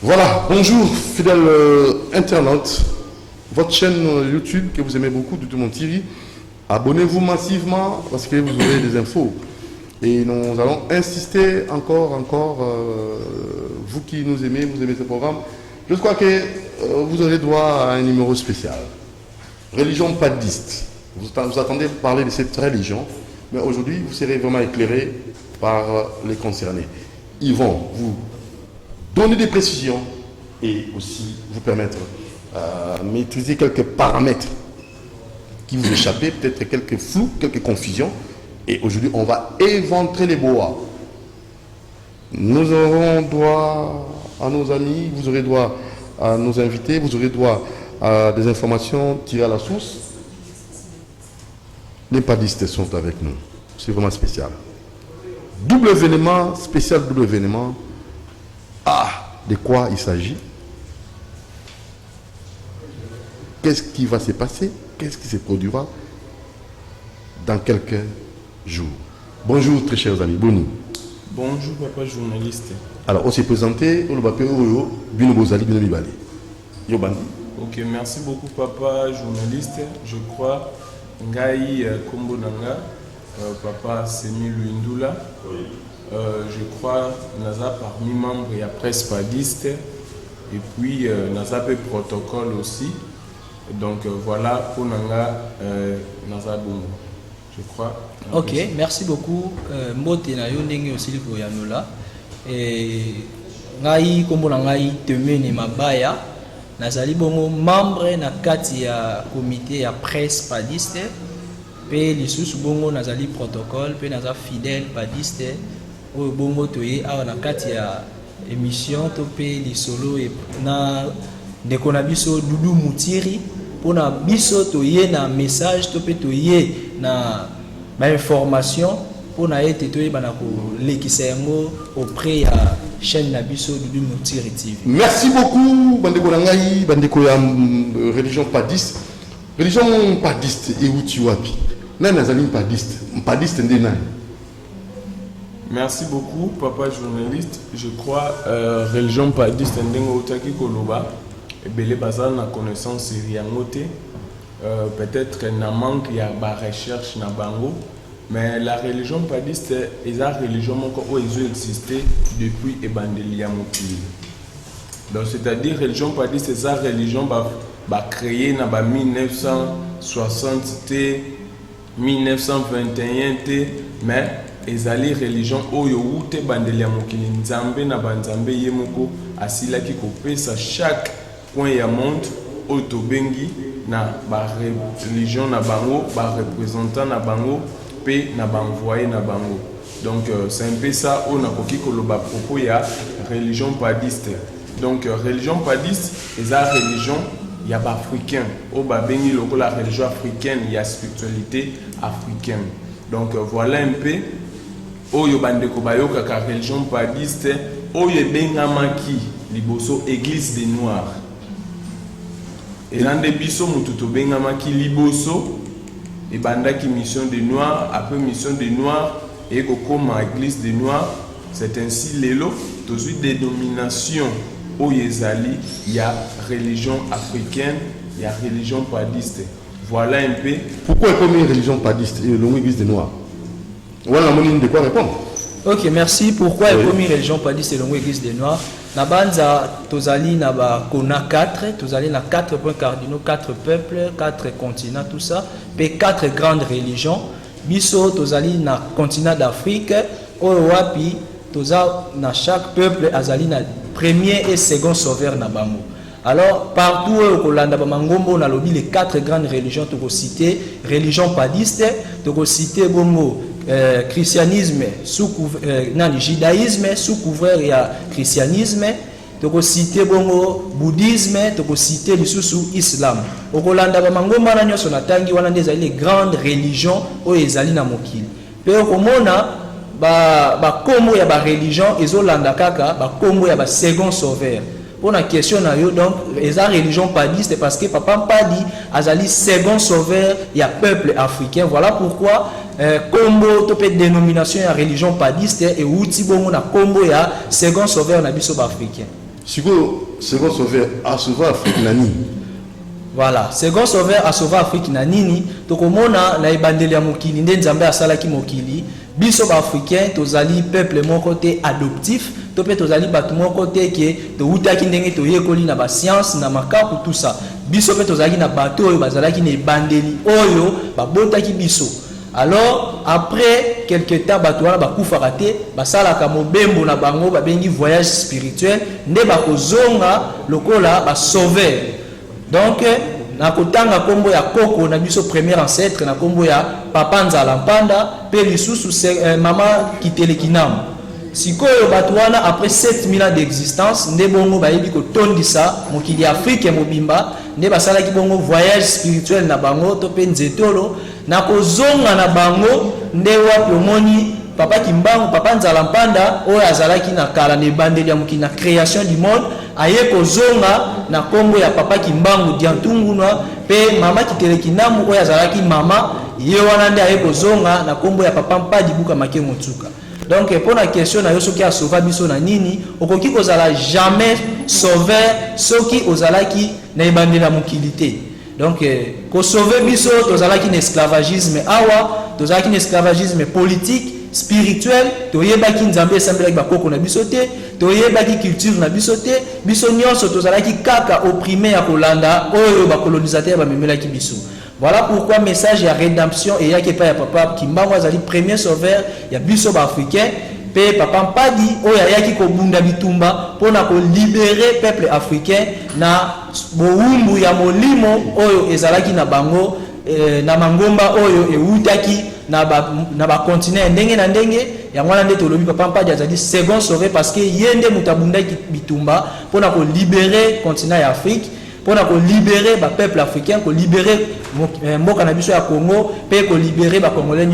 Voilà, bonjour fidèles internautes, votre chaîne YouTube que vous aimez beaucoup, Doutoumont TV. Abonnez-vous massivement parce que vous aurez des infos. Et nous allons insister encore, vous qui nous aimez, vous aimez ce programme. Je crois que vous aurez droit à un numéro spécial. Religion padiste. Vous attendez parler de cette religion, mais aujourd'hui vous serez vraiment éclairé par les concernés. Ils vont vous donner des précisions et aussi vous permettre de maîtriser quelques paramètres qui vous échappaient, peut-être quelques flous, quelques confusions. Et aujourd'hui, on va éventrer les boas. Nous aurons droit à nos amis, vous aurez droit à nos invités, vous aurez droit à des informations tirées à la source. Les padistes sont avec nous. C'est vraiment spécial. Double événement, spécial double événement. Ah, de quoi il s'agit? Qu'est-ce qui va se passer? Qu'est-ce qui se produira dans quelques jours? Bonjour très chers amis, bonjour. Bonjour papa journaliste. Alors on s'est présenté, on va faire Bino Bozali, Bino Mibale. Yobandi. Ok, merci beaucoup papa journaliste. Je crois Ngai Kombo Nanga, papa Semi Luindula. Oui. Je crois Naza parmi membres il y a presse padiste et puis Naza pe protocole aussi. Donc voilà pour Nanga Naza Bongo. Je crois. Ok, merci beaucoup. Mbote na yo ndenge aussi liko ya nola. Ngai kombo na ngai Temene Mabaya. Nazali bongo membre na kati ya comité ya presse padiste. Pe lisusu bongo nazali protocole pe naza fidèle padiste. Oyo bongo toye awa na kati ya émission to pe lisolo e na ndeko na biso Dudu Mutiri pona biso toye na message to pe toye na ba information pona ete toye bana ko lekisa yango auprès ya chaîne na biso Dudu Mutiri TV. Merci beaucoup bandeko na ngai bandeko ya religion padiste. Religion padiste et uti wapi? Nani nazali padiste? Padiste ndi nani? Merci beaucoup papa journaliste. Je crois religion padiste ndengo utaki koloba ebele bazana na connaissance yango te. Peut-être na manque ya ba recherche na bango, mais la religion padiste est la religion qui a existé depuis ebandeli ya mokili. Donc c'est-à-dire religion padiste est la religion ba créée na ba 1960 te 1921 te, mais ezali religion oyo ute bandeli ya mokili nzambe na banzambe ye moko asilaki kopesa chaque point ya monde oyo bengi na ba religion na bango, ba représentant na bango pe na ba envoyé na bango. Donc c'est un peu ça on a koki koloba propos ya religion padiste. Donc religion padiste est la religion ya ba africain o ba bengi loko la religion africaine, ya spiritualité africaine. Donc voilà un peu oyo bandeko bayoka ka religion padiste oyo bengamaki liboso église des noirs. Et l'ande biso mututo bengamaki liboso et bandaki mission des noirs, après mission des noirs et kokoma église des noirs. C'est ainsi lelo tozu dénomination oyezali ya religion africaine, ya religion padiste. Voilà un peu pourquoi est comme une religion padiste et l'église des noirs. Voilà mon de quoi répondre. Ok, merci. Pourquoi est comme une religion padiste et l'église des noirs? Na banza tozali na ba kona 4, tozali na 4 points cardinaux, 4 peuples, 4 continents, tout ça, puis 4 grandes religions. Biso tozali na continent d'Afrique, oyo wapi toza na chaque peuple azali na premier et second sauveur na bango. Alors partout au Kolanda Bamangombo on a lobby les 4 grandes religions to citer religion padiste, to citer bongo christianisme sous judaïsme sous couvert ya christianisme, toko citer bongo bouddhisme, toko citer lisusu islam. Okolanda bamangomba na nyoso na tangi wana ndeza les grandes religions o ezali na mokili. Pe okomona ba kombo ya ba religion ezolanda kaka ba kombo ya ba second sauveur. Pour la question na yo donc eza religion padiste parce que papa padi azali second sauveur ya peuple africain. Voilà pourquoi kombo to pe dénomination ya religion padiste et outi bongo na kombo ya second sauveur na biso ba africain. Siko second sauveur a sauvé Afrique nani. Voilà, second sauveur a sauvé Afrique na nini tokomona na ebandeli ya mokili nde nzambe asalaki mokili biso ba africain tozali peuple moko te adoptif to pe tozali bato moko te ke to utaki ndenge to yekoli na ba science na makaku tout ça biso pe tozali na bato oyo bazalaki na ebandeli oyo babotaki biso. Alors après quelque temps bato wana bakufaka te basalaka mobembo na bango babengi voyage spirituel nde bakozonga lokola ba sauveur. Donc na kotanga kombo ya koko na biso premier ancêtre na kombo ya papa nzala mpanda pe lisusu mama kitelekinam. Sikoyo bato wana après 7000 ans d'existence nde bongo bayebi kotondisa mokili Afrique mobimba nde basalaki bongo voyage spirituel na bango to pe nzetolo na kozonga na bango nde wapi omoni papa Kimbangu papa nzala mpanda oyo azalaki na kala na ebandeli ya mokili na création du monde aye kozonga na kombo ya papa Kimbangu diantunguna pe mama kitelekinam oyo azalaki mama ye wana nde aye kozonga na kombo ya papa mpadi buka make motsuka. Donc pour la question na yo soki a sauvé biso na nini okoki kozala jamais sauveur soki ozalaki na ebandela mokilité. Donc ko sauver biso tozalaki na esclavagisme awa tozalaki na esclavagisme politique spirituel toyebaki nzambe esambelaki bakoko na biso te toyebaki culture na biso te biso nyonso tozalaki kaka opprimé ya kolanda oyo bacolonisateur bamemelaki biso. Voilà pourquoi message ya rédemption et ya kepa ya papa Kimbangu azali premier sauveur ya biso ba africain pe papa mpadi oyo ayaki kobunda bitumba pona ko libérer peuple africain na bowumbu ya molimo oyo ezalaki na bango na mangomba oyo eutaki na ba continent ndenge na ndenge ya mwana nde tolobi papa mpadi azali second sauveur parce que yende mutabundaki bitumba pona ko libérer continent ya Afrique pour libérer le peuple africain, pour libérer le biso ya Congo, pour libérer les Congolais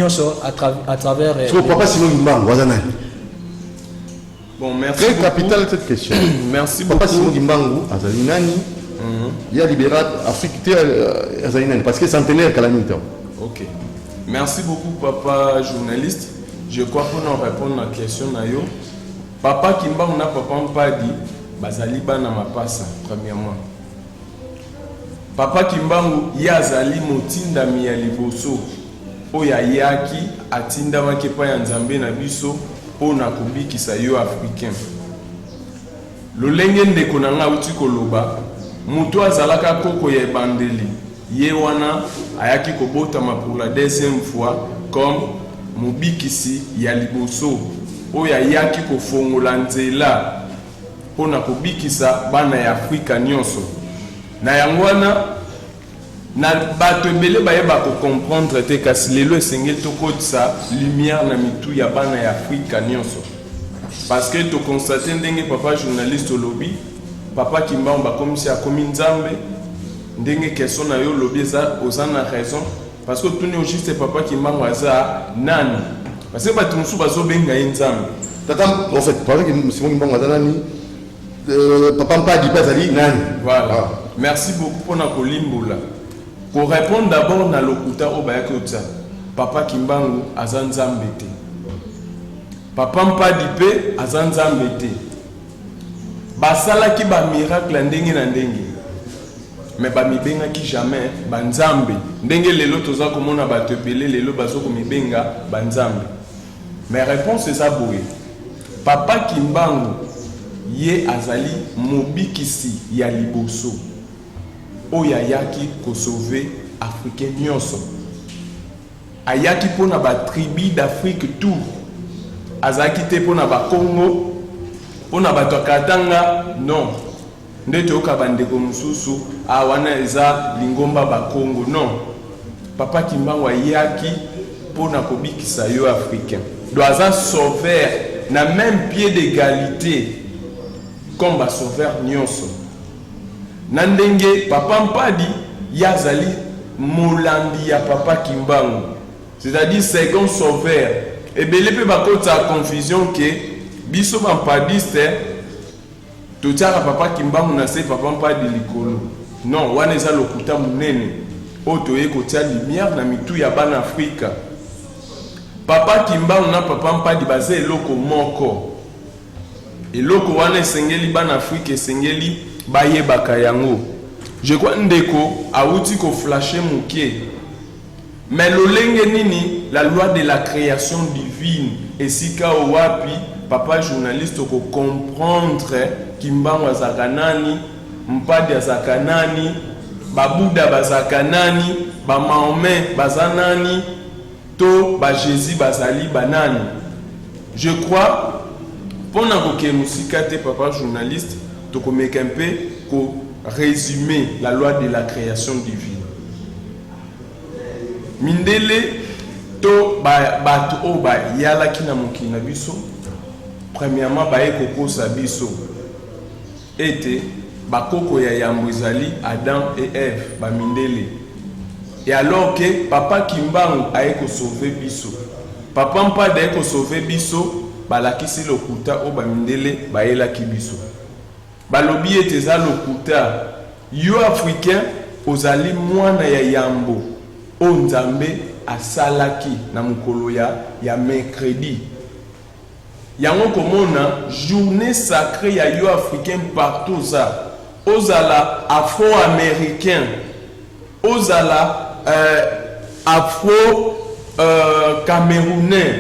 à travers. Papa Simon Kimbangu, bon, merci. Très capital cette question. Merci beaucoup. Papa Simon Kimbangu, Azalinani, il y a libéré l'Afrique Azalinani parce que centenaire calamité. Ok. Merci beaucoup, papa journaliste. Je crois qu'on a répondu à la question. Papa Kimbangu n'a pas dit, Bazali Bana Mapasa, premièrement. Papa Kimbangu yazali motinda ya liboso oya yaki atinda makepa ya nzambe na biso pona kubikisa yo africain. Lolenge ndeko na nga uti koloba mutu azalaka koko ya ebandeli ye wana ayaki kobotama pour la deuxième fois comme mobikisi ya liboso oya yaki kofongola nzela pona kubikisa bana ya Afrika nyonso. Na yangwana na bato ebele bayeba ko comprendre te kasi lelo esengeli tokotisa lumière na mitu ya bana ya Afrika nyonso parce que to constate ndenge papa journaliste olobi papa Kimbangu bakomisi akomi nzambe ndenge question na yo lobi eza ozana raison parce que tuni au juste papa Kimbangu aza nani parce que bato musu bazobenga ye nzambe tata en fait parce que Simon Kimbangu aza nani papa mpadi bazali nani. Voilà. Merci beaucoup pour notre limboula. Pour répondre d'abord na lokuta obayaki otsa. Papa Kimbangu azanzambe te. Papa mpadi pe azanzambe te. Basalaki ba miracle ndenge na ndenge. Mais ba mibengaki jamais banzambe. Ndenge lelo toza komona bato ebele lelo bazoko mibenga banzambe. Mais réponse est ça boye. Papa Kimbangu ye azali mobikisi ya liboso oya yaki ko sauver africain nyonso ayaki pona ba tribu d'Afrique tout azaki te pona ba Congo pona ba Katanga non ndete okabandeko mususu awana eza lingomba ba Congo non papa Kimbangu ayaki pona kobikisa yo africain doit sauver na même pied d'égalité comme ba sauveur nyonso nandenge papa mpadi yazali molandi ya papa Kimbangu c'est-à-dire second sauveur ebele pe bakota confusion que biso ba mpadiste totiaka papa Kimbangu na se papa mpadi likolo non wana eza lokuta munene oto ekotia lumière na mitu ya bana Afrika. Papa Kimbangu na papa mpadi baze eloko moko eloko wana esengeli bana Afrique esengeli bayebaka yango. Je crois ndeko auti ko flasher mukie. Mais lolenge nini la loi de la création divine esika owapi papa journaliste ko comprendre kimbango azakanani, mpadi azakanani, babuda bazakanani, ba Mahomet bazanani, to ba Jésus bazali banani. Je crois pendant que musika te papa journaliste to ko make un peu ko résumer la loi de la création divine. Mindele to bato o ba yala kina mokili na biso. Premièrement ba ekoko sa biso. Ete bakoko ya yambo ezali Adam et Ève ba mindele. Et alors que papa Kimbangu aeko sauver biso. Papa mpa da eko sauver biso balakisi lokuta o ba mindele ba yela ki biso. Balobi ete za lokuta yo africain ozali mwana ya yambo o nzambe asalaki na mukolo ya mercredi. Yango komona journée sacrée ya yo africain partout ça. Ozala afro-américain, ozala afro-camerounais,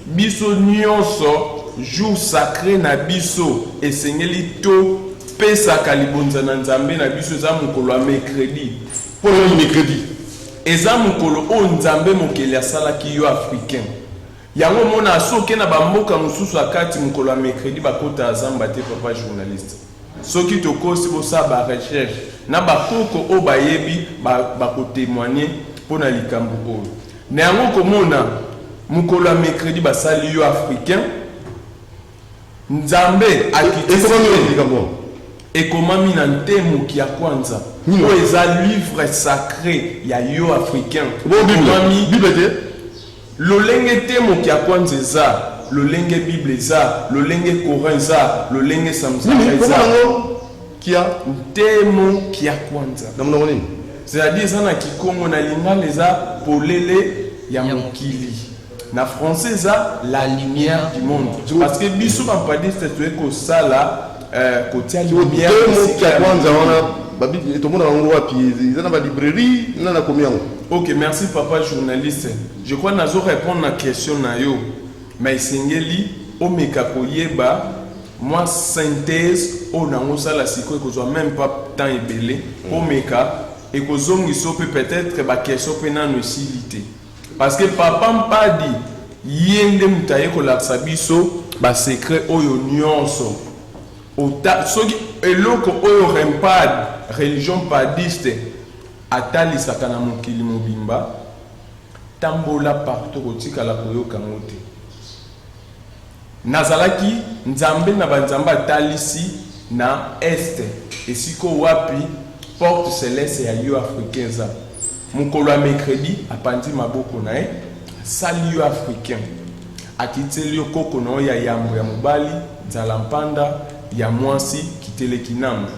biso nyonso jour sacré na biso esengeli to pesa kalibonza na nzambe na biso za mukolo ya mercredi. Pour le mercredi. Eza mukolo o nzambe mokeli asalaki yo africain. Yango mona soke na bamboka mususu akati mukolo ya mercredi bakota azamba te papa journaliste. Soki tokosi bosa ba recherche na bakoko o bayebi bako témoigner pona likambo oyo. Na yango komona mukolo ya mercredi basali yo africain. Nzambe akitisi ekomami na ntemo ki ya kwanza. O eza livre sacré ya yo africain. Bible te lolenge temo ki ya kwanza eza, lolenge Bible eza, lolenge Coran eza, lolenge Samson eza. Kia Ntemo ki ya kwanza. Namona nini? C'est-à-dire eza na kikongo na lingala eza polele ya mokili. Na français eza la lumière du monde. Parce que biso bampadiste tueko sala kotia lumière ki ya kwanza wana babi tomona ngo wapi eza ba librairie na combien. Ok, merci papa journaliste. Je crois que nous répondre à la question na yo. Mais sengeli o meka koyeba moi synthèse o nango sala siko ko même pas temps ebele o meka et ko zongi so peut-être ba question pe na nucilité. Parce que papa mpadi yende mutaye ko laksa biso ba secret oyo nyonso. Ota soki eloko oyo rempad religion padiste atalisaka na mokili mobimba tambola partout kotika la koyoka ngote. Nazalaki nzambe na banzamba atalisi na este esiko wapi porte céleste ya yo africain za. Mukolo ya mercredi apandi maboko na sali yo africain. Akiteli yo koko na ya yambo ya mobali nzala mpanda ya mwasi kitele kinambo.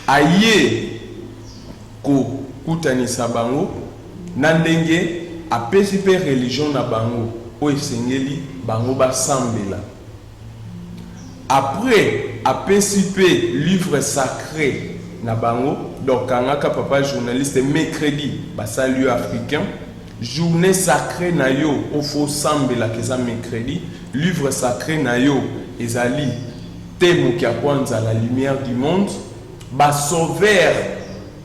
Aye ko kutanisa bango na ndenge apesi pe religion na bango o esengeli bango basambela. Après apesi pe livre sacré na bango donc kangaka papa journaliste mercredi basali africain journée sacrée na yo o fo sambela keza mercredi livre sacré na yo ezali temo ki kwanza la lumière du monde ba sauveur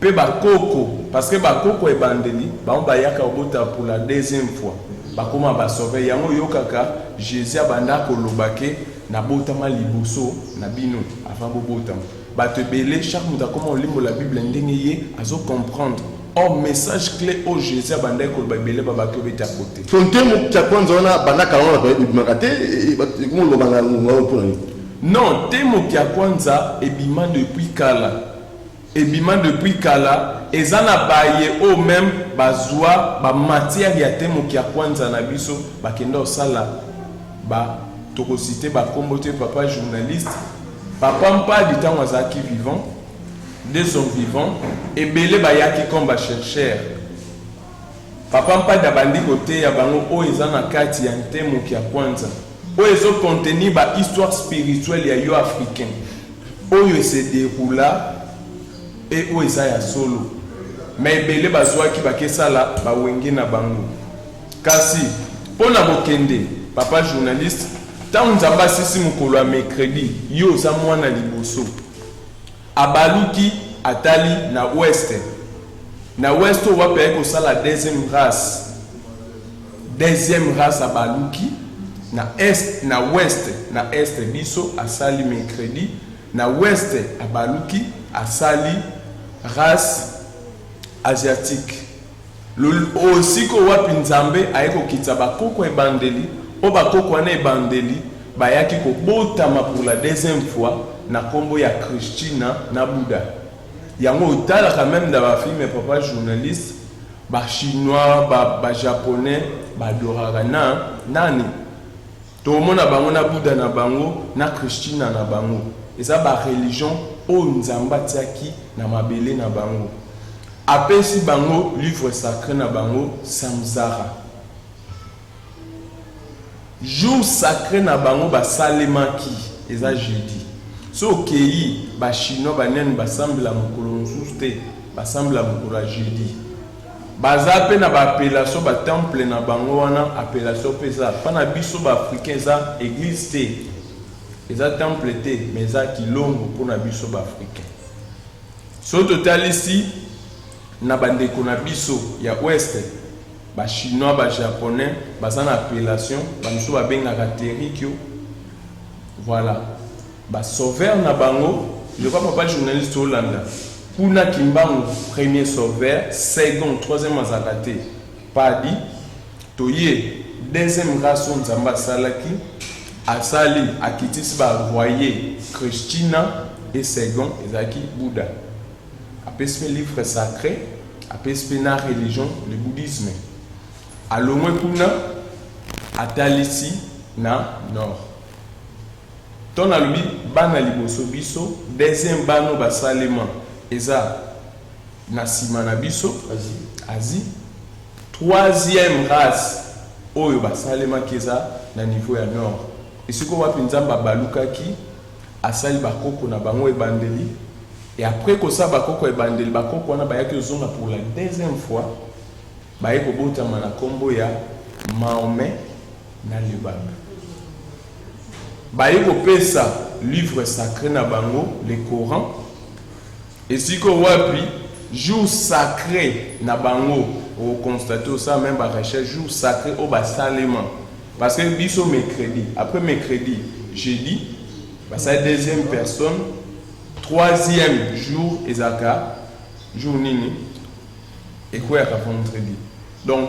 pe bakoko parce que bakoko ebandeli ba bayaka obota pour la deuxième fois bakoma ba sauver yango yokaka Jésus abanda kolobake na botama liboso na bino avant bobotama bato belé chaque monde comment limbo la Bible ndenge ye azo comprendre oh message clé au Jésus abanda koloba belé babato beta côté fontemo kia kwanza wana banaka wana ba makate comment lo banga pour non temo kia kwanza ebima depuis kala. Ebima depuis kala ezana baye o même bazwa ba matière ya temo ki kwanza na biso bakenda osala ba tokosité ba kombote papa journaliste papa mpa du temps azaki vivant de son vivant et belé bayaki comme ba chercheur papa mpa da bandi côté ya bango o ezana kati ya temo ki kwanza oyo ezocontenir bahistoire spirituelle ya yo africain oyo se déroula e oyo eza ya solo mais ebele bazwaki bakesala bawenge na bango kasi mpo na bokende papa journaliste ntango nzambe asisi mokolo ya mercredi yo oza mwana liboso abaluki atali na ouest oyo wape ayaki kosala deuxième race abaluki na est biso asali mercredi na ouest abaluki asali race asiatique osiko wapi nzambe ayaki kokitisa bakoko ebandeli o bakoko wana ebandeli bayaki kobotama pour la deuxième fois na kombo ya Christina na Bouddha yango otalaka même dans bafilme papa journaliste bachinois bajaponais badoraka nani tomona bango na Bouddha na bango na Christina na bango eza bareligion oyo nzambe atiaki na mabele na bango apesi bango livre sacré na bango samsara jour sacré na bango basalemaki eza jeudi so okei bachinois banene basambela mokolo mosusu te basambela mokolo ya jeudi baza mpe na baapellation batemple na bango wana appellation mpe eza mpa na biso baafricain eza église te eza temple te mais eza kilongo mpo na biso baafricain so totalisi na bandeko na biso ya ouest bachinois bajaponais baza na appellation bamiso babengaka terikio voilà basauveur na bango je crois papa journaliste olanda kuna kimbangu premier sauveur second troisième azalaka te padi toye deuxième race oyo nzambe asalaki asali akitisi baroyer Christina et second ezalaki Bouddha apesi mpe livre sacré apesi mpe na religion le bouddhisme alongwe kuna atalisi na nord ton alobi bana liboso biso deuxième bano basalema eza na nsima na biso Asie troisième race oyo basalemaki eza na niveau ya nord esiko wapi nzambe abalukaki asali bakoko na bango ebandeli et après kosala bakoko ebandeli bakoko wana bayaki ozonga pour la deuxième fois baye kobotama na kombo ya Mahomet na Libabe baye kopesa livre sacré na bango le Coran esiko wapi jour sacré na bango o constater ça même ba recherche jour sacré au basalema parce que biso mercredi après mercredi jeudi ça deuxième personne troisième jour ezaka jour nini et quoi à vendredi donc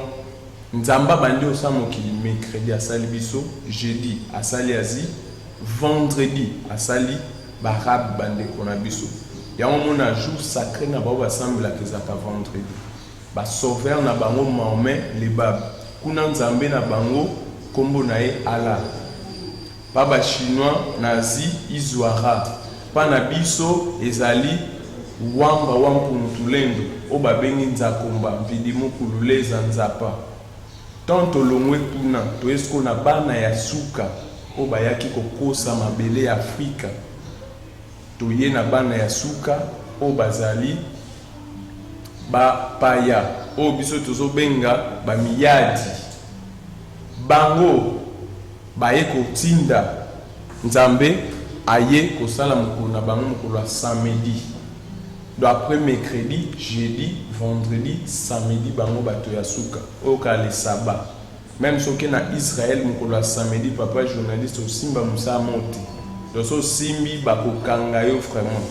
nzamba bandi osa mokili mercredi asali biso jeudi asali Asie vendredi asali barabe bande kona biso yango mona jour sacré na ba basambela kezaka vendredi ba sauveur na bango Mahomet Libabe kuna nzambe na bango kombo na ye Allah pa ba chinois nazi izwara pa na biso ezali wamba wampulutulendo o babengi nzakomba mpidi mokululeza nzapa tanto longwe kuna to esko na bana ya suka o bayaki kokosa mabele ya Afrika toye na bana ya suka o bazali ba paya o biso tozobenga ba miyadi bango baye kotinda nzambe aye kosala mokolo na bango mokolo ya samedi donc après mercredi jeudi vendredi samedi bango bato ya suka o kale saba même soki na Israël mokolo ya samedi papa journaliste osimba musa moti doso simbi bakokanga yo vraiment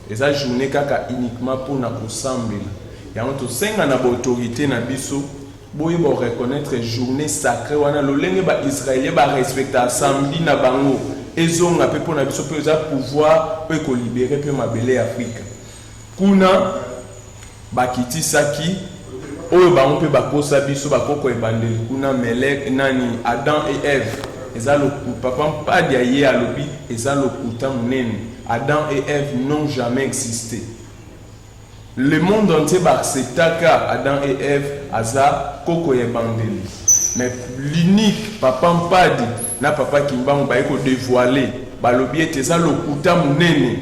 eza journée kaka uniquement pour na kosambela yango tosenga na autorité na biso boye bo reconnaître journée sacrée wana lolenge ba israélien ba respecter samedi na bango ezonga pe pona biso pe za pouvoir pe ko libérer pe mabele Afrika kuna bakitisaki oyo bango pe bakosa biso bakoko ebandeli kuna Melek nani Adam et Ève ezalo papa mpadi aye alobi ezalo kuta munene Adam et Ève n'ont jamais existé. Le monde entier acceptaka Adam et Ève aza koko ya bandeli mais l'unique papa mpadi na papa Kimbangu ba ko dévoiler balobi ete za lokuta munene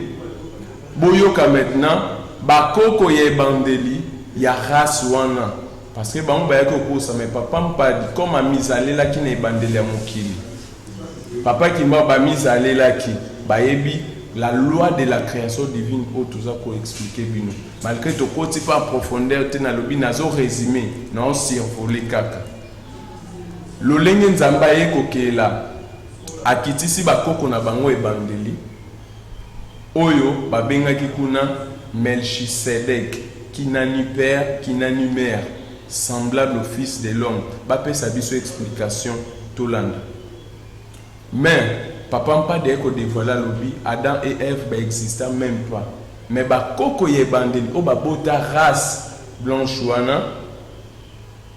boyoka maintenant bakoko ye bandeli ya race wana parce que bango ba ko kosa mais papa mpadi comme a misalela ki na bandeli ya mokili papa Kimbangu ba misalela ki bayebi la loi de la création divine au tout ça pour expliquer bino malgré to côté pas en profondeur te na lobi nazo résumé non survoler kaka lolenge nzamba ye kokela akitisi bakoko na bango ebandeli oyo babengaki kuna Melchisedec qui n'a ni père qui n'a ni mère semblable au fils de l'homme bapesa biso explication tolanda mais papa mpa de ko dévoiler lobi Adam et Ève ba exista même pas mais bakoko ye bandeli o babota race blanche wana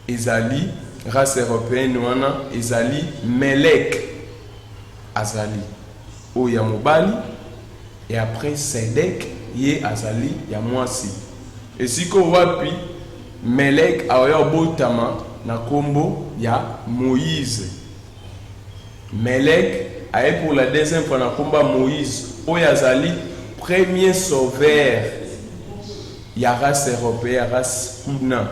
ezali race européenne wana ezali Melek azali o ya mobali et après Sedek ye azali ya mwasi esiko wapi Melek ayo botama na kombo ya Moïse Melek aye pour la deuxième fois na komba Moïse o yazali premier sauveur ya race européenne race kuna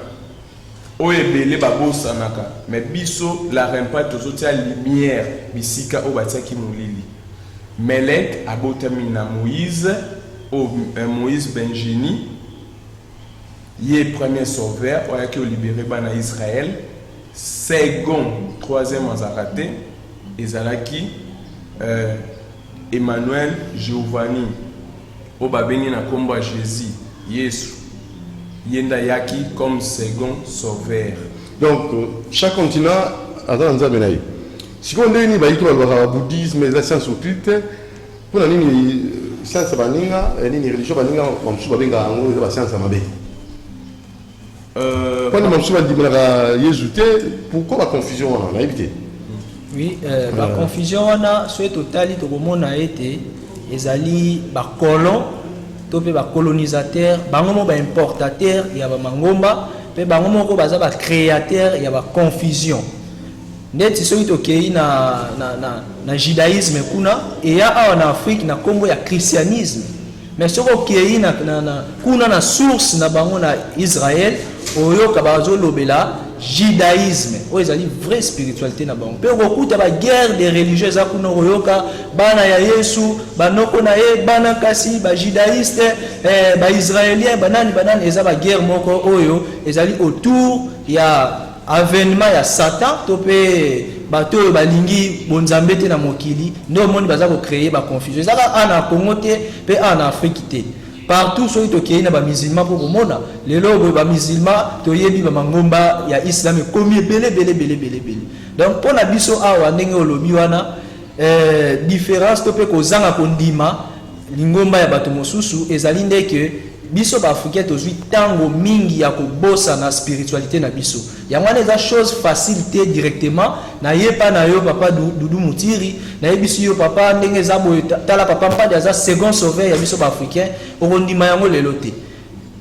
o ebele babosanaka mais biso la rempa tozotia lumière bisika o batiaki molili Melek abotami na Moïse o Moïse Benjini ye premier sauveur o yaki o libéré bana Israël second troisième azarate ezalaki Emmanuel Giovanni o babengi na kombo Jésus Yesu yenda yaki comme second sauveur. Donc chaque continent a dans nzambe na ye sikoyo ndenge nini bayiki balobaka bouddhisme eza science occulte mpona nini science baninga nini religion baninga bamosusu babengaka yango eza bascience ya mabe mpona bamosusu bandimelaka yesu te pourquoi baconfusion wana nayebi te. Oui, la confusion wana soit totali tokomona ete ezali ba colon to pe ba colonisateur bango mo ba importateur ya ba mangomba pe bango moko baza ba créateur ya ba confusion ndeti soki tokei na judaïsme kuna et ya awa na Afrique na kombo ya christianisme mais soko kei na kuna na source na bango na Israël oyoka bazolobela judaïsme o ezali vraie spiritualité na bango pe kokuta ba guerre des religieux za kuna oyoka bana ya Yesu banoko na ye bana kasi ba judaïste ba israélien banani eza ba guerre moko oyo ezali autour ya avènement ya Satan to pe bato oyo balingi bonzambe te na mokili ndo moni baza ko créer ba confusion ezaka ana Congo te pe ana Afrique te partout soki tokei na ba musulman pour komona lelo boye ba musulman toyebi ba mangomba ya islam ekomi ebele donc pona biso awa ndenge olobi wana différence to pe kozanga kondima lingomba ya bato mosusu ezali ndeke biso ba africain tozwi tango mingi ya kobosa na spiritualité na biso yango wana eza chose facilité directement na ye pa na yo papa Dudu Mutiri na ye biso yo papa ndenge eza boye tala papa mpadi aza second sauveur ya biso ba africain okondima yango lelo te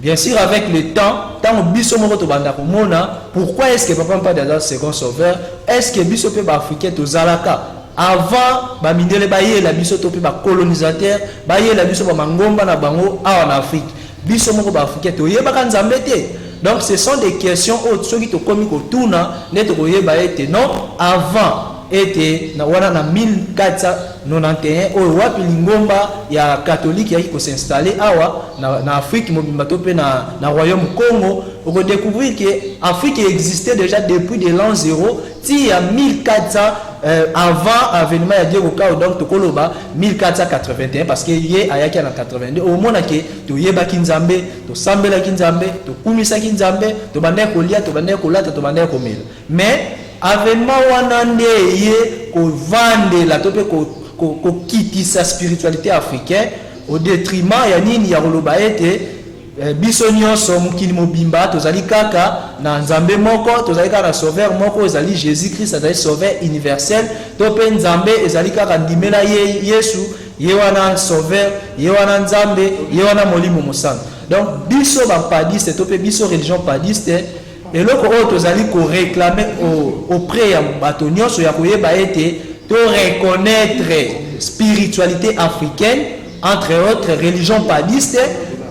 bien sûr avec le temps tango biso moko tobanda komona pourquoi est-ce que papa mpadi aza second sauveur est-ce que biso pe ba africain tozalaka avant ba mindele bayela biso to pe ba colonisateur bayela biso ba mangomba na bango awa na Afrique biso moko ba africain to yebaka nzambe te donc ce sont des questions autres ceux qui to komi ko tuna neto ko yeba ete non avant ete na wana na 1491 o wapi lingomba ya catholique yaki ko s'installer awa na Afrique mobimba to pe na royaume Congo on peut découvrir que Afrique existait déjà depuis de l'an 0 ti à 1400 avant avènement ya Diego Kao donc tokoloba 1481 parce que ye ayaki na 82 au mona ke to yeba kinzambe to sambela kinzambe to kumisa kinzambe to bande ko lia to bande ko lata to bande ko mela mais avènement wana nde ye ko vande la to pe ko kitisa spiritualité africaine au détriment ya nini ya koloba ete biso nyonso mokili mobimba tozali kaka na nzambe moko tozali kaka na sauveur moko ezali Jésus Christ azali sauveur universel to pe nzambe ezali kaka ndimela ye Yesu ye wana sauveur ye wana nzambe ye wana molimo mosantu donc biso bampadiste to pe biso religion padiste eloko oyo tozali ko réclamer auprès ya bato nyonso ya koyeba ete de reconnaître spiritualité africaine, entre autres religions padistes,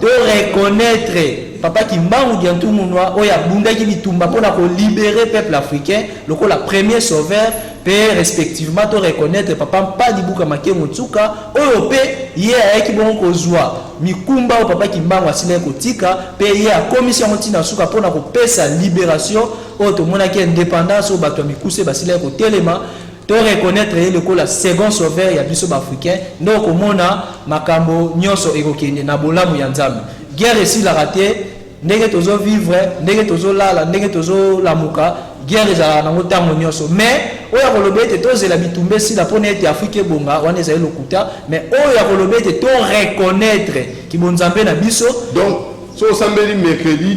de reconnaître Papa Kimbangu Diantou Mounoua, Oya Bunda qui bitumba pour libérer le peuple africain, le premier sauveur, peut respectivement de reconnaître Papa Mpadibuka Make Mutsuka, Oyo Pe, Yé a Ekibon Kozwa, Mikumba ou Papa Kimbangu Asile Kotika, Pe Yé a commission Motina Suka pour la sa libération, Oto Monaki indépendance, Obato Mikuse Basile Kotelema, de reconnaître le second sauveur ya biso africain donc omona makambo nyonso ekokende na bolamu ya nzambe guerre ici la raté ndenge tozo vivre ndenge tozo lala ndenge tozo lamuka guerre za na motango nyonso mais oya kolobe te tozela bitumbe si la pone ete afrique bonga wana ezali lokuta mais oya kolobe te to reconnaître ki bonzambe na biso donc so sambeli mercredi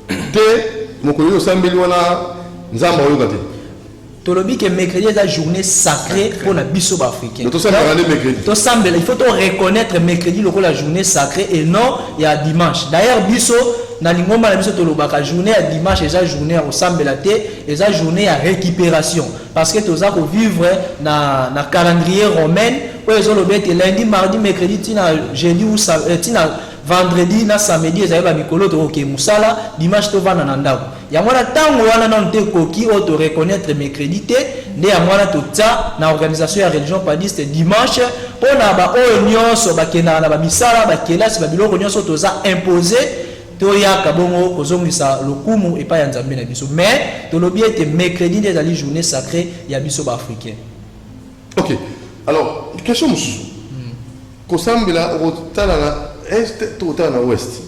te mokolo sambeli wana nzamba oyo gate Tolobi que mercredi est la journée sacrée pour la biso africaine. Il faut reconnaître mercredi la journée sacrée et non il y a dimanche. D'ailleurs biso na lingomba la biso tolobaka journée à dimanche et la journée au sambelate et la journée à récupération parce que toza ko vivre na calendrier romain où ils ont le lundi, mardi, mercredi, tina jeudi ou tina vendredi na samedi ezali ba mikolo to ke musala dimanche to vana na ndako ya mwana tango wana na nte koki auto reconnaître mercredi te nde ya mwana to tsa na organisation ya religion padiste dimanche pona ba oyo nyonso bakenda na ba misala ba kelasi ba biloko nyonso to za imposer to ya kabongo kozongisa lokumu epa ya nzambe na biso mais to lobi ete mercredi nde ezali journée sacrée ya biso ba africain. OK. Alors, question musu. Kosambela otala est total na ouest.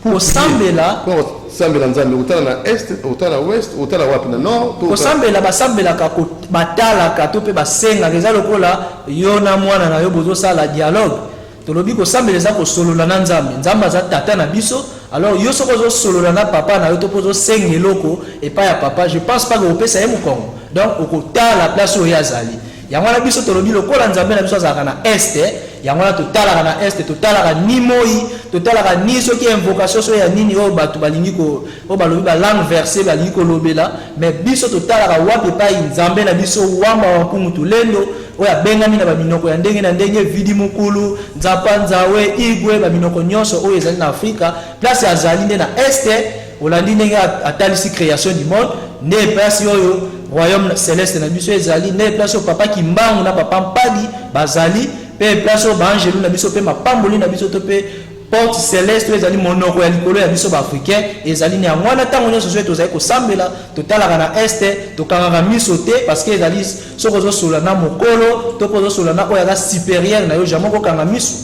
Kosambela sambela nzambe otala na est otala ouest otala wapi na nord kosambela basambela ka batala ka to pe basenga keza lokola yo na mwana na yo bozo sala dialogue tolobi kosambela za ko solola na nzambe nzamba za tata na biso alors yo soko zo solola na papa na yo to pozo senga loko et pas ya papa je pense pas que au pesa yemu kongo donc okota la place où yazali yangwana biso tolobi lokola nzambe na biso azaka na este yangwana totalaka na este totalaka ni moi totalaka ni soki invocation so ya nini o batu balingi ko o balobi ba langue versée balingi ko lobela mais biso totalaka wapi pa nzambe na biso wamba wa kungutu lendo o ya bengami na ba minoko ya ndenge na ndenge vidi mukulu nzapa nzawe igwe ba minoko nyonso o ezali na Afrika place ya zali nde na este olandi ndenge atalisi création du monde ne place oyo royaume céleste na biso ezali ne place papa Kimbangu na papa Mpadi bazali pe place ba angelu na biso pe mapamboli na biso to pe porte céleste ezali monoko ya likolo ya biso ba africain ezali ne ngwana tango nyonso so tozali ko sambela totalaka na este tokangaka miso te parce que ezali soko zo sola na mokolo to pozo sola na oya supérieur na yo jamais ko kanga miso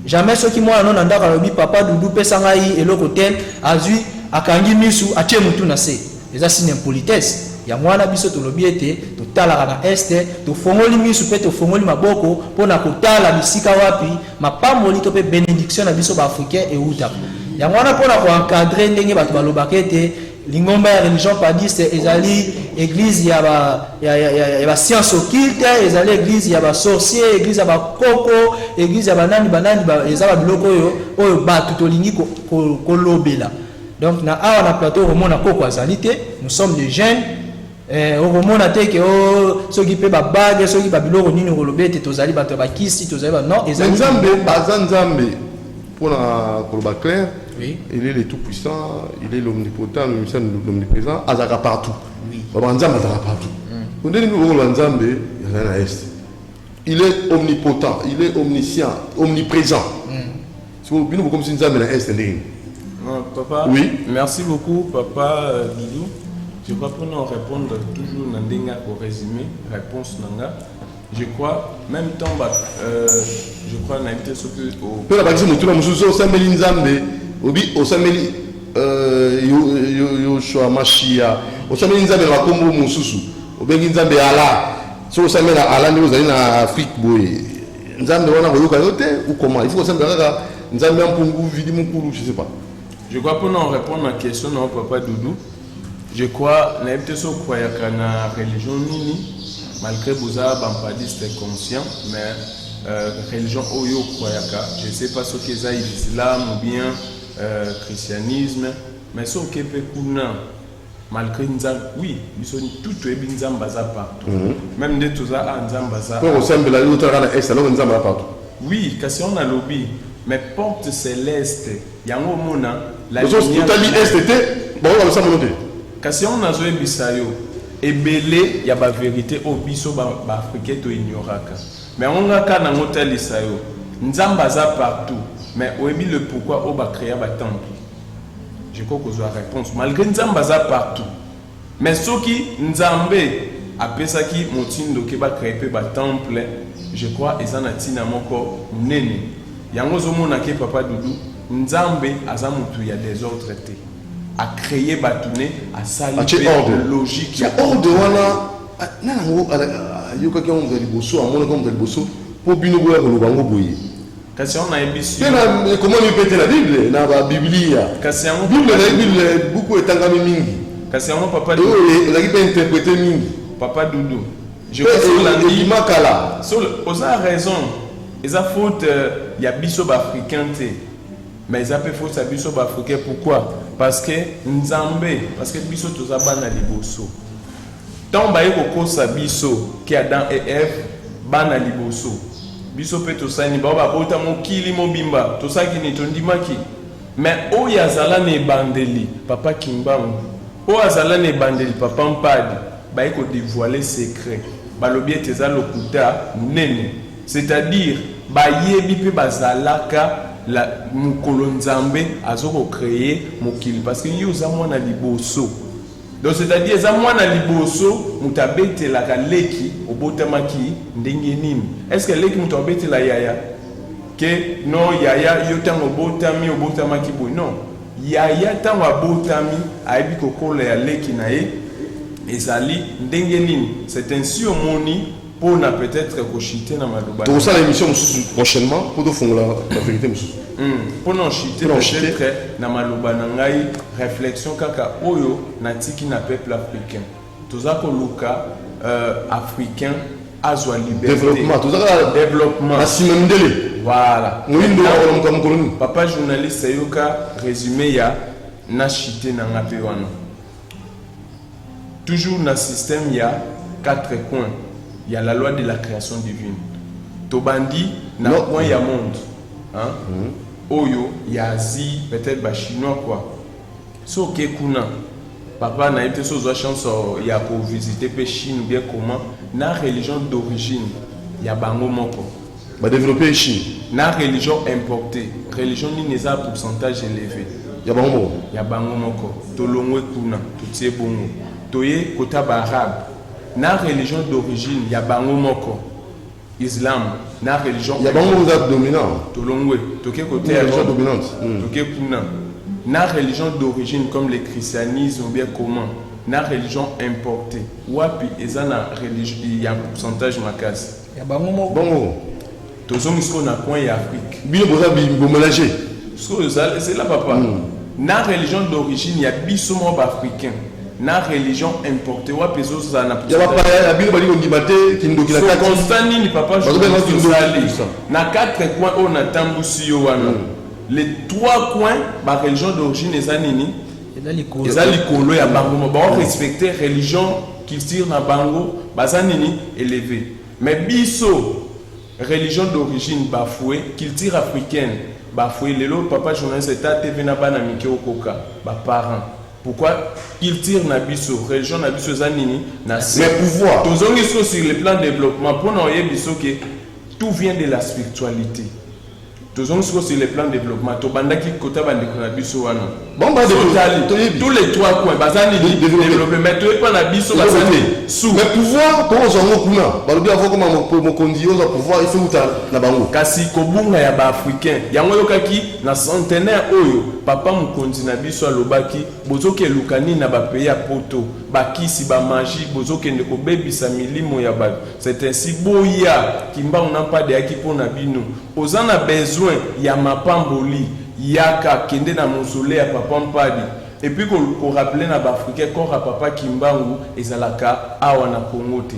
jamais soki mwana no na ndaka lobi papa dudu pesa ngai eloko tel azui akangi misu atie mutu na se eza signe impolitesse ya mwana biso tolobi ete totalaka na este tofongoli misu pe tofongoli maboko mpona kotala bisika wapi mapamboli to pe bénédiction na biso ba africain eutaka ya mwana mpona koencadre ndenge bato balobaka ete lingomba ya religion padiste ezali église ya ba science occulte ezali église ya ba sorcier église ya ba koko église ya banani eza ba biloko oyo bato tolingi kolobela donc na awa na plateau romona koko azali te nous sommes des jeunes romona te ke soki pe ba bague soki ba biloko nini kolobete tozali bato ba kisi tozali ba non ezali nzambe bazanzambe pour la koloba clair. Oui. Il est le tout puissant, il est l'omnipotent, l'omniprésent, azaka partout. Oui. Nzambe azaka partout. Quand nous nzambe il est omnipotent, il est omniscient, omniprésent. Si vous voulez comme si nzambe na est papa, oui. Merci beaucoup, papa Bidou. Je crois que nous répondre toujours dans le résumé, réponse nanga. Je crois, même temps, je crois qu'on a été ce que. Peu la question, tout le monde sous Sambeli Nzambe, obi Osameli Yoshua Mashia, Osameli Nzambe la Kombo Mususu, Obengi Nzambe Allah, so Osameli Allah nous allons en Afrique boy. Nzambe wana koyoka yote ou comment? Il faut Osameli Allah Nzambe ampungu vidi mukulu, je sais pas. Je crois que nous répondre à la question non papa Doudou. Je crois na été so croyaka na religion nini malgré boza bampadiste conscient mais religion oyo croyaka je sais pas ce que c'est l'islam ou bien christianisme mais ce que peut kuna malgré Nzambe, oui, ils sont tout Nzambe baza partout. Même de tout ça, Nzambe baza. Pour au sein de la lutte, alors Nzambe partout. Oui, kasi on a lobby, mais porte céleste, yango mona la lumière. Totali est bon on va ça monter. Kasi on a zoé bisayo, et belé y a ba vérité au biso ba africain to ignoraka. Mais on a kana ngotali sayo, Nzambe baza partout, mais oebi le pourquoi on va créer ba temple. Je crois que je la réponse. Malgré Nzambe baza partout, mais ce qui Nzambe après ça qui motindo qui va créer ba temple. Je crois que ça n'a moko nene. Yango zomona ke papa Doudou, Nzambe azamutu ya des autres traités. A créer batune, a sali logique. Ya ordre wana na ngo yoka ki on de liboso, amona comme de liboso, po bino boya ko lobango boye. Kasi on a ébisu. Comment on peut la Bible na ba Biblia. Kasi on Bible beaucoup etangami mingi. Kasi on papa Doudou, la qui peut interpréter mingi. Papa Doudou. Je crois que on a raison. Ils ont faute, il y a biso africain, mais ils ont fait faute à biso africain. Pourquoi? Parce que Nzambe, parce que biso tous abana liboso. Tant baye koko sa biso qui a dans EF bana liboso. Biso pe to sa ni ba bota mo kili mo bimba. To sa ki ni to ndimaki. Mais o ya zala ne bandeli papa Kimbangu. O azala ne bandeli papa Mpadi. Baye ko dévoiler secret. Balobi eteza lokuta nene, c'est-à-dire bayebi pe bazalaka la mukolo Nzambe azoko créer mokili parce que yo za mwana liboso. Donc c'est-à-dire za mwana liboso mutabete la kaleki obotamaki ndenge nini. Est-ce que leki mutabete la yaya que non yaya yo tango obotamaki boy non. Yaya tango abotami aibi kokola ya leki na ye. Ezali ndengenini, c'est ainsi au moni pour na peut-être cochiter na maloba. Donc ça l'émission prochainement pour de fond la vérité monsieur. Pour non chiter peut-être na maloba na ngai réflexion kaka oyo na tiki na peuple africain. Toza ko luka africain azwa liberté. Développement, toza développement. Na simendele. Voilà. Papa journaliste yoka résumé ya na chiter na ngape wana. Toujours dans le système, il y a 4 coins. Il y a la loi de la création divine. Tobandi, dans le coin, il y a monde. Hein? Oyo, il y a Asie, peut-être les Chinois, quoi. So ke kuna. Papa n'a été sur la chance, il y a pour visiter la Chine ou bien comment. Dans la religion d'origine, il y a Bango Moko. Va développer Chine. Dans la religion importée, religion ni n'est un pourcentage élevé. Il y a Bango. Il y a Bango Moko. Tolongwe kuna, tout bongo. Toye kota arabe. Na religion d'origine, il y a Bango Moko. Islam, na religion. Il y a Bango dominant. Tolongwe, toke côté religion dominante. Toke kuna. Na religion d'origine comme le christianisme ou bien comment. Na religion importée. Wapi ezana religion, il y a un pourcentage makas. Il y a Bango Moko. Bango. Tozong isko na coin Afrique. Bien vous mélanger. C'est là papa. Na religion d'origine, il y a bisomo africain. Na religion importée wa peso za na ya papa ya bino bali ngibate kindoki la kati constantini ni papa je na 4 coins on a tambusi yo wana les 3 coins ba religion d'origine ezanini ezali kolo ya bango ba respecter religion culture na bango bazanini élevé mais biso religion d'origine bafoué culture africaine bafoué lelo papa journaliste ta TV na bana mike okoka ba parents. Pourquoi il tire na biso, religion na biso zanini na mais pouvoir. Tozongi sur le plan de développement pour nous biso que tout vient de la spiritualité. Tozongi sur le plan de développement. Tobandaki kota bandeko na biso wana. Bon ba tous les 3 coins bazanini développer mais tu pas na biso bazanini sous. Mais pouvoir pour zongo kuna. Balobi avant comme mo kondio za pouvoir il faut uta na bango. Kasi kobunga ya ba africain. Yango yokaki na centenaire oyo papa mukonzi na biso alobaki bozoke lukani na ba pays ya poto bakisi ba magie bozoke ndeko bebisa milimo ya ba. C'est ainsi boya kimba on pas de yaki pona bino. Ozana besoin ya mapamboli yaka kende na mausolée ya papa Mpadi et puis qu'on rappeler na ba africain corps à papa Kimbangu ezalaka awa na Congo te.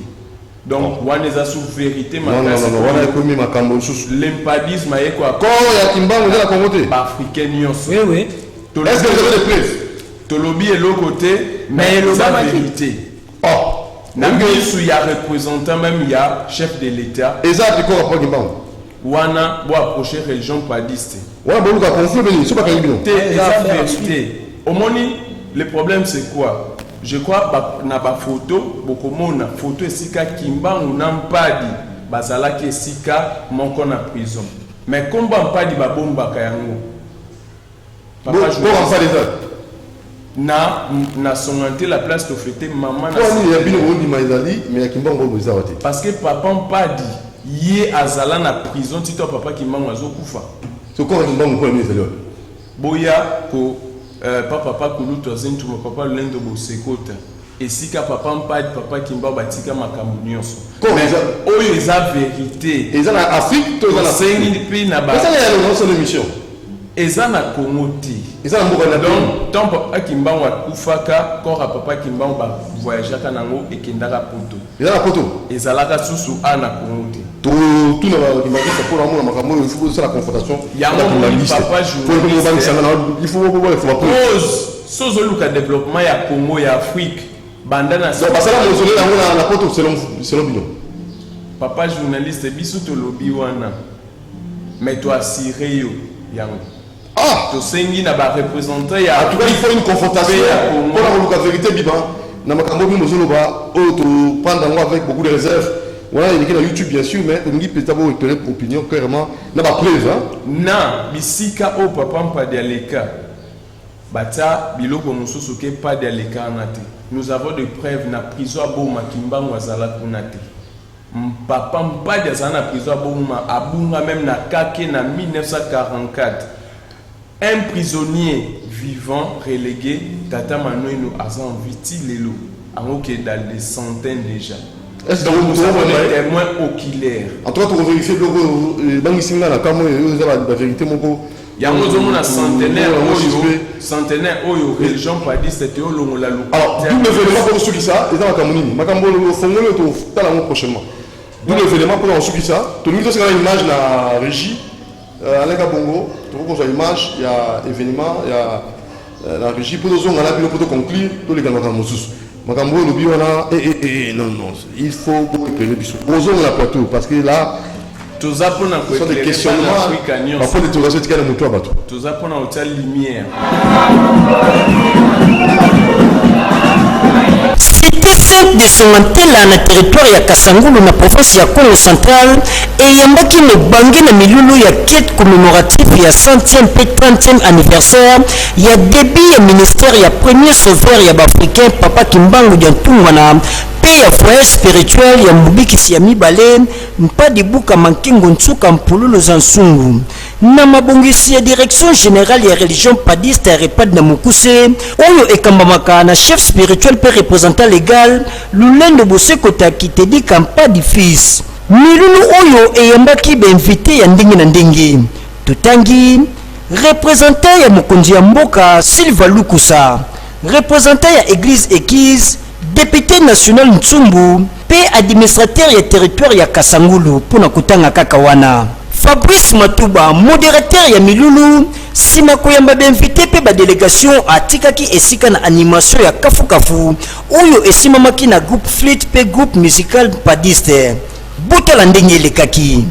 Donc wana eza sous vérité makasi. Non, wana ekomi makambo susu. L'empadisme ayeko corps ya Kimbangu ezala Congo te. Ba africain nyonso. Oui. Est-ce que vous avez des preuves? Tolobi et l'autre côté Mais le la Bamaki. vérité. Oh. Nambisu il y a représentant même il y a chef de l'État. Et ça, c'est quoi rapport avec Kimbangu? Wana bo approcher religion padiste. Ouais, bon, nous avons conflit, mais c'est pas qu'il y a Et la vérité. Au moni, le problème c'est quoi? Je crois que na ba photo, beaucoup na photo esika Kimbangu na mpadi bazala ki esika moko na prison. Mais komba mpadi ba bomba kayango. Bon, on va les autres. Na songanté la place de fêter maman na. Il y a bien au Maïzali, mais il y a Kimbangu au Zawati. Parce que papa mpadi yé azala na prison tito papa Kimbangu azokufa. C'est quoi Kimbangu pour les élèves? Boya ko papa kuluto zintu papa lendo bosekota. Esika papa mpadi papa Kimbangu batika makambo nyonso. Mais oyo eza vérité. Et ça en Afrique, tout ça en Afrique. Puis na ba. Mais ça il y a une autre émission. Eza na Congo te. Eza na mboka na donc tant papa Kimbangu akufaka kora papa Kimbangu ba voyageaka nango ekendaka poto. Eza na poto. Ezalaka susu ana Congo te. Tout na Kimbangu pour la makambo il faut ça la confrontation. Ya mo papa il faut pas cause sozoluka développement ya Congo ya Afrique bandana donc parce que la mausolée na poto selon bino. Papa journaliste biso to lobby wana. Mais toi assuré yo yango. Ah, to sengi na ba représentant ya en tout cas il faut une confrontation pour la vérité biban na makambo bi mozolo ba o to prendre avec beaucoup de réserve. Voilà, il y a YouTube bien sûr mais on dit peut-être avoir éclairer opinion clairement na ba preuve hein. Na bisika o papa mpadi aleka. Bata biloko mosusu ke pas de aleka nate. Nous avons des preuves na prison aboma Kimbangu azala kunate. Papa mpadi azala na prison aboma abunga même na kake na 1944. Un prisonnier vivant relégué, Tata Manoino Azan Viti Lelo, qui est dans des centaines déjà. Est-ce que vous avez des témoins oculaires? En tout cas, pour vérifier le Bangisinga, la vérité, mon beau. Il y a un centenaire, religion pas dit, c'était au long la loupe. Alors, double événement pour ceux qui ça, et dans la Camonini. Ma Cambo, le fond, le tour, t'as la prochainement. Double événement pour ceux qui ça. Tout le monde, c'est une image de la régie. Alain Kabongo, tu vois qu'on a l'image, il y a événement, il y a la régie, pour nous on a pu conclure tous les gars dans le sous. Makambo le bio là, non, il faut éclairer bisou. Posons la plateau parce que là, tout ça pour nous sont des questionnements. Parfois des interrogations qui ont montré à bateau. Tout ça pour nous la lumière. Cité sainte de Somantela na territoire ya Kasangulu na province ya Congo central et yambaki ne bangi na milulu ya quête commémorative ya 100e et 30e anniversaire ya début ya ministère ya premier sauveur ya Africain Papa Kimbangu Diantungwa na pe ya foyer spirituel ya mbubikisi ya mibale mpadi buka mankingo ntsuka mpululu za nsungu na mabongisi ya direction générale ya religion padiste ya repad na mukuse oyo ekambamaka na chef spirituel pe représentant légal lulendo bosekota kitedi kampadi fils milulu oyo eyambaki bainvité ya ndenge na ndenge tutangi représentant ya mokonzi ya mboka Silva Lukusa représentant ya église Église député national Ntsumbu pe administrateur ya territoire ya Kasangulu pona kutanga kaka wana Fabrice Matuba modérateur ya milulu sima koyamba b'invité pe ba délégation atikaki esika na animation ya kafukafu oyo esimamaki na groupe Fleet pe groupe musical padiste botola ndenge lekaki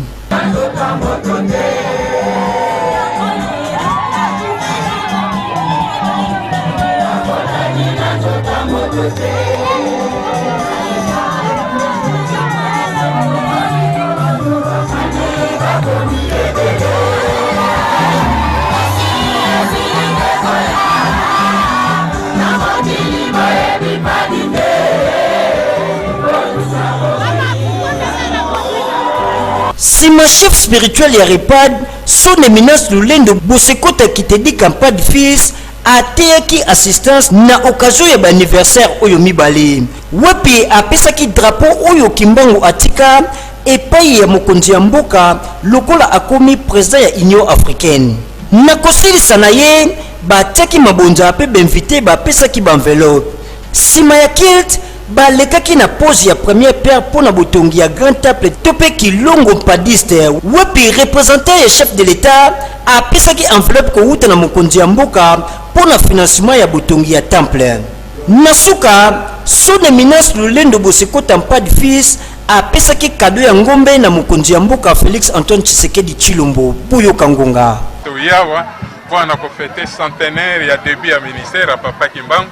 sima chef spirituel ya repad son éminence lulendo bosekota kitedi kampade fils ateyaki assistance na occasion ya anniversaire oyo mibale wapi apesaki drapeau oyo Kimbangu atika epai ya mokonzi ya mboka lokola akomi président ya Union africaine na kosilisa na ye batiaki mabonza pe b'invité bapesaki enveloppe sima ya kilt balekaki na pose ya première paire pour na botongi ya grand temple tope kilongo padiste wapi représentant ya chef de l'état apesaki enveloppe ko wuta na mokonzi ya mboka pour na financement ya botongi ya temple Nasuka son éminence Lolendo Boseko Tampad fils a pesaki cadeau ya ngombe na mokonzi ya mboka Félix Antoine Tshisekedi Tshilombo Buyo Kangonga. Tuyawa pour fêter centenaire ya début à ministère à Papa Kimbangu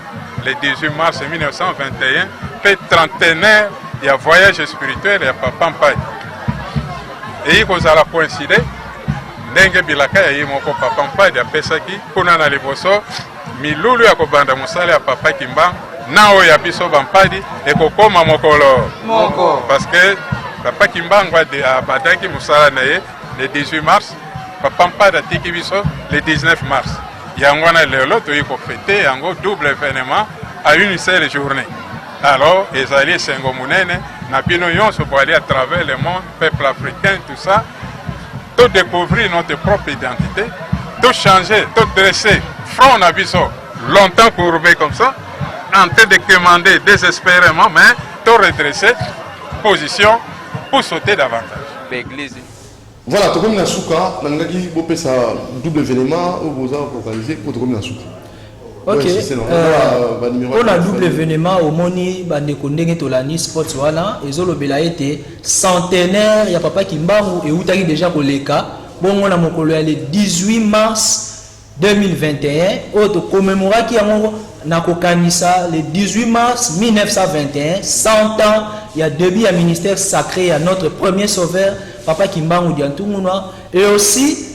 le 18 mars 1921 fait trentenaire ya voyage spirituel ya Papa Mpai. Et il a coïncidé ndenge bilaka ya yimoko Papa Mpai ya pesaki kuna na liboso milulu ya kobanda musala ya Papa Kimbangu nao ya biso bampadi ekokoma mokolo moko parce que Papa Kimbangu a badaki musala na ye le 18 mars Papa Mpai atiki biso le 19 mars yango na lelo to yiko fêter yango double événement à une seule journée. Alors ezali sengo munene na bino yonso pour aller à travers le monde peuple africain tout ça tout découvrir notre propre identité, tout changer, tout dresser front na biso longtemps courbé comme ça en train de commander désespérément mais tout redresser position pour sauter davantage. L'église. Voilà, tout comme la souka, nangaki bopé ça double événement ou vous avez organisé pour tout comme la souka. Ok. On a double événement au Moni bandeko ndenge tolani sports wana ezolobela ete centenaire ya Papa Kimbangu et utaki déjà koleka bongo na mokolo ya le 18 mars 2021 auto commémoraki yango na kokanisa le 18 mars 1921 100 ans ya début ya ministère sacré à notre premier sauveur Papa Kimbangu Diantungunwa et aussi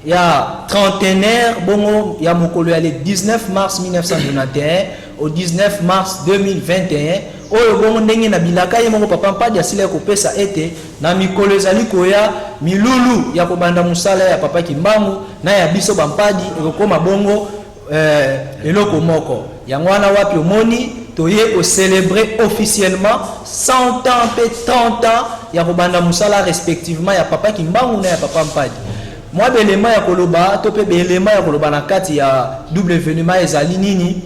il y a trentenaire bongo ya mokolo ya le 19 mars 1991 au 19 mars 2021 oyo bongo ndenge na bilaka ye moko Papa Mpai asila ko pesa ete na mikolo ezali koya milulu ya kobanda musala ya Papa Kimbangu na ya biso bampadi ekokoma bongo eloko moko yango wana wapi omoni toye ko célébrer officiellement 100 ans pe 30 ans ya kobanda musala respectivement ya Papa Kimbangu na ya Papa Mpai. Moi belema ya koloba to pe belema ya koloba na kati ya double événement ezali nini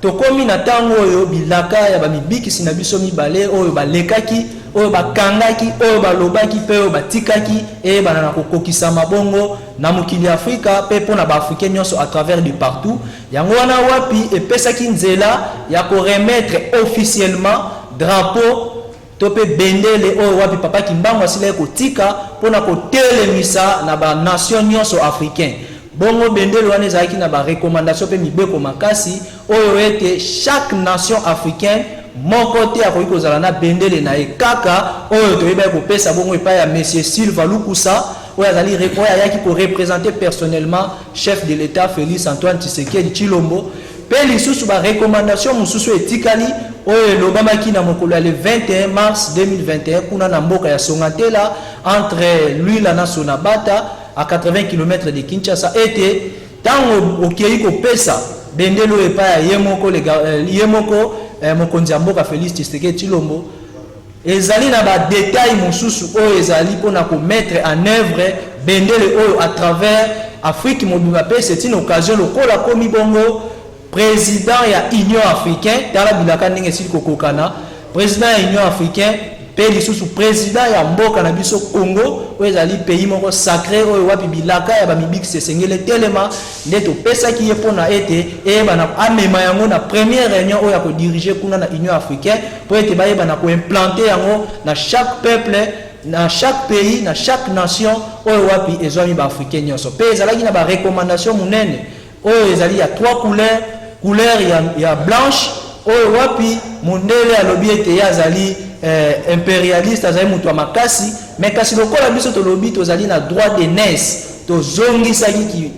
to komi na tango oyo bilaka ya ba mibiki na biso mibale oyo balekaki oyo bakangaki oyo balobaki pe oyo batikaki e bana na kokokisa mabongo na mokili Afrika pe pona ba africain nyonso à travers du partout yango wana wapi epesaki nzela ya ko remettre officiellement drapeau tope bendele oyo wapi Papa Kimbangu asila kotika pona kotelemisa na ba nation nyonso africain bongo bendele wana ezalaki na ba recommandation pe mibeko makasi oyo ete chaque nation africaine moko te akoki kozala na bendele na ekaka oyo toyeba kopesa bongo epai ya monsieur Sylvain Lukusa oyo azali oyo ayaki ko représenter personnellement chef de l'État Félix Antoine Tshisekedi Tshilombo pe lisusu ba recommandation mususu etikali oyo elobamaki na mokolo ya le 21 mars 2021 kuna na mboka ya Songatela entre lui na Sonabata à 80 km de Kinshasa ete tango okei kopesa bendelo epa ya yemoko mokonzi ya mboka Félix Tshisekedi Tshilombo ezali na ba détail mususu oyo ezali pona ko mettre en œuvre bendele oyo à travers Afrique mobimba pe c'est une occasion lokola komi bongo président ya Union africaine tala bilaka ndenge sili kokokana président ya Union africaine pe lisusu président ya mboka na biso Congo oyo ezali pays moko sacré oyo wapi bilaka ya bamibiki sesengele telema nde topesaki ye mpona ete eyebana amema yango na première réunion oyo ya kodiriger kuna na Union africaine po ete bayebana koimplante yango na chaque peuple na chaque pays na chaque nation oyo wapi ezwami baafricain nyonso pe ezalaki na barecommandation munene oyo ezali ya 3 couleur ya blanche oyo wapi mondele alobi ete ye azali impérialiste azali mutu ya makasi mais kasi lokola biso tolobi tozali na droit de naissance tozongisaki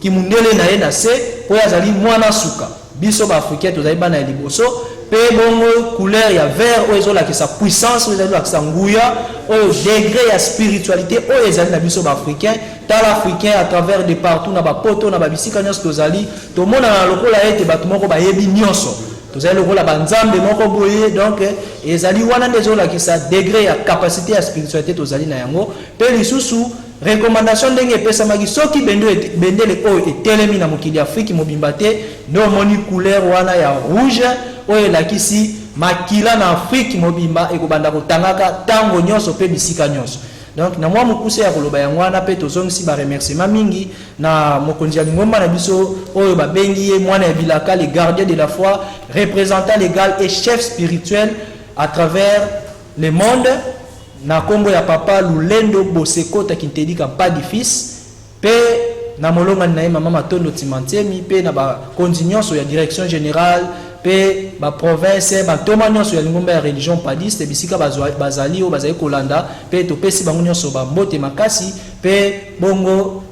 ki mundele na ye na se po azali mwana suka biso baafricain tozali bana ya liboso pe bongo couleur ya vert oyo ezolakisa puissance oyo ezolakisa nguya oyo degré ya spiritualité oyo ezali na biso baafricain tala africain à travers de partout na bapoto na babisika nyonso tozali tomona na lokola ete bato moko bayebi nyonso tozali lokola banzambe moko boye donc ezali wana nde ezolakisa degré ya capacité ya spiritualité tozali na yango pe lisusu recommandation ndenge epesamaki soki bendele oyo etelemi na mokili Afrique mobimba te nde omoni couleur wana ya rouge oyo elakisi makila na Afrique mobimba ekobanda kotangaka tango nyonso pe bisika nyonso donc na mwa mokuse ya koloba yango wana pe tozongisi ba remerciement mingi na mokonzi ya lingomba na biso oyo babengi ye mwana ya bilaka le gardien de la foi, représentant légal et chef spirituel à travers le monde na kombo ya papa Lulendo Boseko Takintedika pas de fils pe na molonga na ye mama Matondo Timantemi pe na ba continuation sur la direction générale pe ba province ba toma nyonso ya lingomba ya religion padiste bisika bazali o bazali kolanda pe to pesi bango nyonso ba mbote makasi pe bongo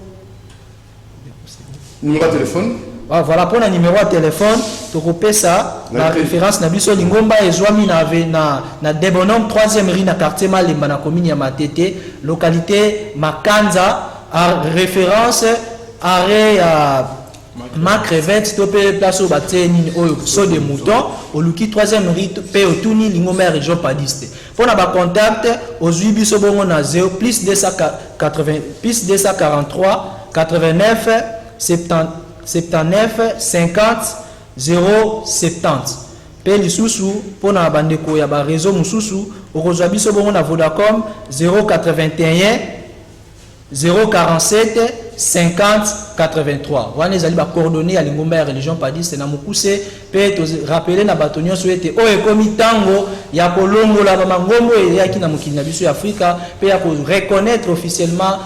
numéro de téléphone. Ah, voilà pour le numéro de téléphone tu ça la référence na biso lingomba ezwami na Debonom 3e rue na quartier Malemba na commune ya Matete localité Makanza à référence arrêt à ma crevette topé place au bateni au saut de mouton au luki 3e rue pe otuni lingomba région padiste pour na ba contact aux biso bongo na 0 plus 280 plus 243 89 79 50 070 pe lisusu pona bandeko ya ba réseau mususu okozwa biso bongo na Vodacom 081 047 50 83 wana ezali ba coordonnées ya lingomba ya religion padiste na mukuse pe to rappeler na batonyo souete o ekomi tango ya kolongola ba mangombo eyaki na mokili na biso ya Afrika pe ya ko reconnaître officiellement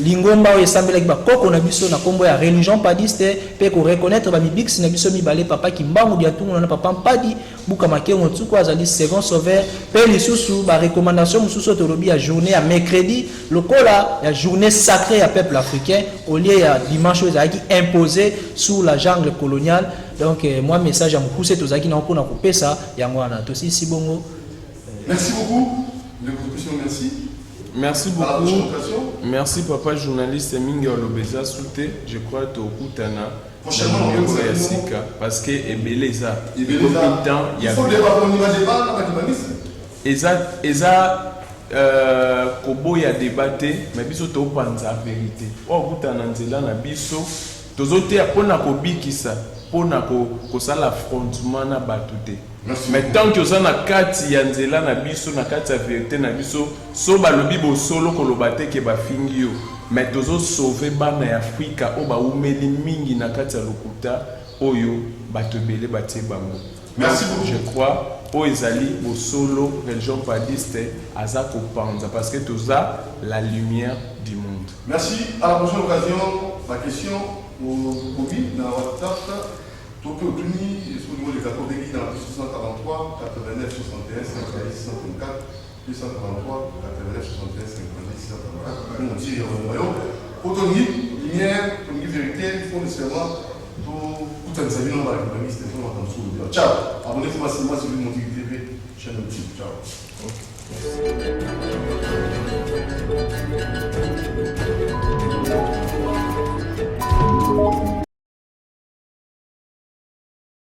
lingomba o esambela ba koko na biso na kombo ya religion padiste pe ko reconnaître ba mibix na biso mibale papa Kimbangu dia tungu na papa Mpadi buka makengo tsuko azali second sauveur pe lisusu ba recommandation mususu tolobi ya journée ya mercredi lokola ya journée sacrée ya peuple africain au lieu ya dimanche ezaki imposé sous la jungle coloniale donc moi message à mukuse tozaki na pona kopesa yango wana tosi si bongo. Merci beaucoup de votre question, merci. Merci beaucoup. Merci papa journaliste Mingi Olobeza Souté. Je crois que Okutana. Prochainement, on va Sika parce que Ebeleza. Il faut débattre au niveau des débats. Eza kobo ya débatté mais biso to panza vérité. Okutana nzela na biso tozote pona ko bikisa pona ko sala affrontement na batute. Mais tant que ça na kati ya nzela na biso na kati ya vérité na biso so balobi bo solo ko lobate ke ba fingio mais tozo sauver bana ya Afrika o ba umeli mingi na kati ya lokuta oyo batobele batie bango. Merci beaucoup. Je crois o ezali bo solo religion padiste aza ko panza parce que toza la lumière du monde. Merci, à la prochaine occasion. La question au Covid dans WhatsApp Tokyo Tuni, sur le niveau des accords d'église dans la 643, 89, 61, 56, 134, 243, 89, 61, 56, 134. Nous on dit autonomie, lumière, autonomie vérité, fond de serment, tout un service dans la économie, c'est un peu dans le ciao, abonnez-vous massivement sur le Monti TV, chaîne YouTube. Ciao. Okay.